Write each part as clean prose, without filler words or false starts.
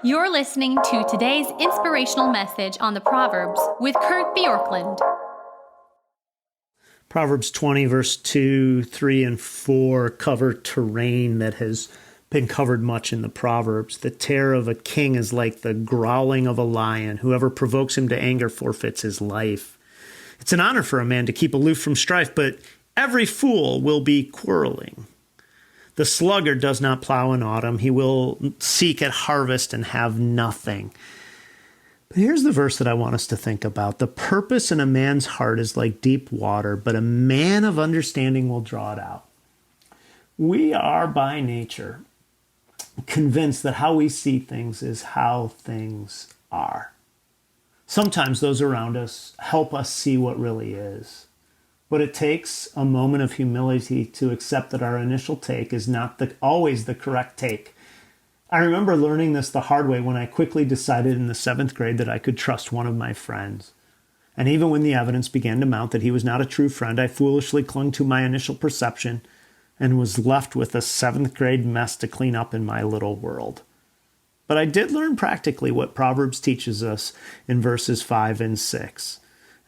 You're listening to today's inspirational message on the Proverbs with Kurt Bjorklund. Proverbs 20, verse 2, 3, and 4 cover terrain that has been covered much in the Proverbs. The terror of a king is like the growling of a lion. Whoever provokes him to anger forfeits his life. It's an honor for a man to keep aloof from strife, but every fool will be quarreling. The sluggard does not plow in autumn. He will seek at harvest and have nothing. But here's the verse that I want us to think about. The purpose in a man's heart is like deep water, but a man of understanding will draw it out. We are by nature convinced that how we see things is how things are. Sometimes those around us help us see what really is. But it takes a moment of humility to accept that our initial take is not always the correct take. I remember learning this the hard way when I quickly decided in the 7th grade that I could trust one of my friends. And even when the evidence began to mount that he was not a true friend, I foolishly clung to my initial perception and was left with a 7th grade mess to clean up in my little world. But I did learn practically what Proverbs teaches us in verses 5 and 6.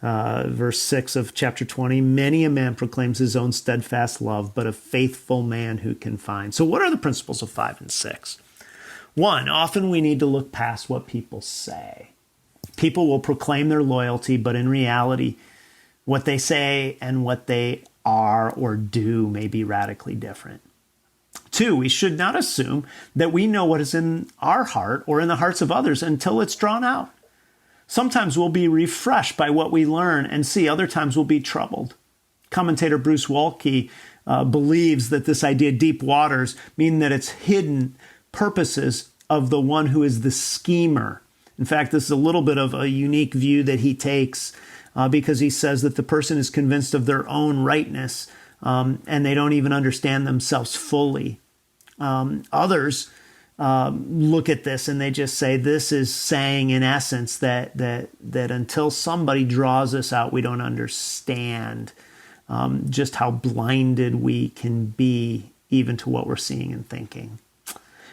Verse 6 of chapter 20, many a man proclaims his own steadfast love, but a faithful man who can find. So what are the principles of 5 and 6? 1, often we need to look past what people say. People will proclaim their loyalty, but in reality, what they say and what they are or do may be radically different. 2, we should not assume that we know what is in our heart or in the hearts of others until it's drawn out. Sometimes we'll be refreshed by what we learn and see. Other times we'll be troubled. Commentator Bruce Waltke believes that this idea, deep waters, mean that it's hidden purposes of the one who is the schemer. In fact, this is a little bit of a unique view that he takes because he says that the person is convinced of their own rightness and they don't even understand themselves fully. Others look at this and they just say this is saying in essence that until somebody draws us out, we don't understand just how blinded we can be even to what we're seeing and thinking.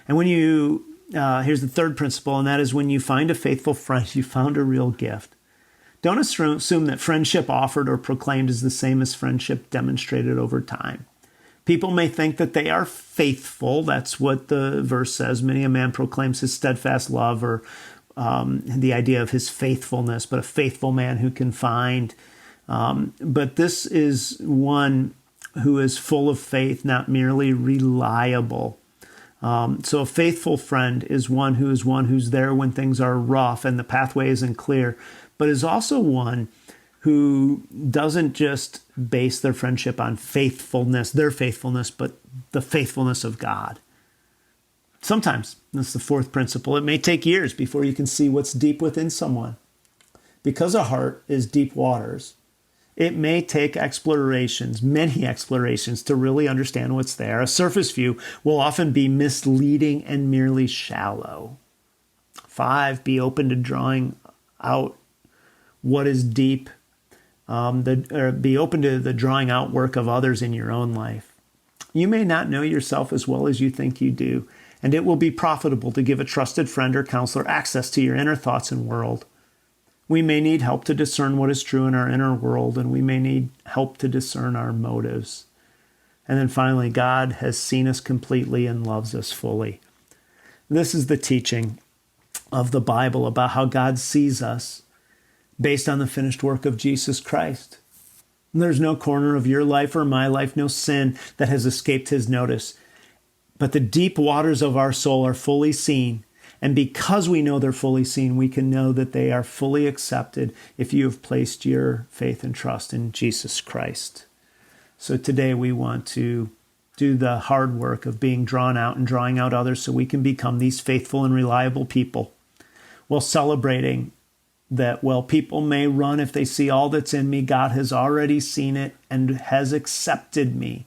And when you here's the 3rd principle, and that is when you find a faithful friend, you found a real gift. Don't assume that friendship offered or proclaimed is the same as friendship demonstrated over time. People may think that they are faithful. That's what the verse says. Many a man proclaims his steadfast love, or the idea of his faithfulness, but a faithful man who can find. But this is one who is full of faith, not merely reliable. So a faithful friend is one who's there when things are rough and the pathway isn't clear, but is also one who doesn't just base their friendship on their faithfulness, but the faithfulness of God. Sometimes, that's the 4th principle, it may take years before you can see what's deep within someone. Because a heart is deep waters, it may take many explorations, to really understand what's there. A surface view will often be misleading and merely shallow. 5, be open to drawing out what is deep. Be open to the drawing out work of others in your own life. You may not know yourself as well as you think you do, and it will be profitable to give a trusted friend or counselor access to your inner thoughts and world. We may need help to discern what is true in our inner world, and we may need help to discern our motives. And then finally, God has seen us completely and loves us fully. This is the teaching of the Bible about how God sees us based on the finished work of Jesus Christ. There's no corner of your life or my life, no sin that has escaped his notice. But the deep waters of our soul are fully seen. And because we know they're fully seen, we can know that they are fully accepted if you have placed your faith and trust in Jesus Christ. So today we want to do the hard work of being drawn out and drawing out others so we can become these faithful and reliable people, while celebrating that while people may run if they see all that's in me, God has already seen it and has accepted me.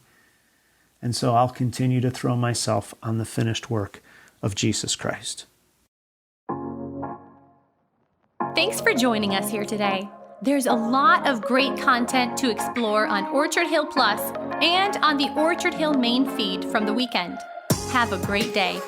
And so I'll continue to throw myself on the finished work of Jesus Christ. Thanks for joining us here today. There's a lot of great content to explore on Orchard Hill Plus and on the Orchard Hill main feed from the weekend. Have a great day.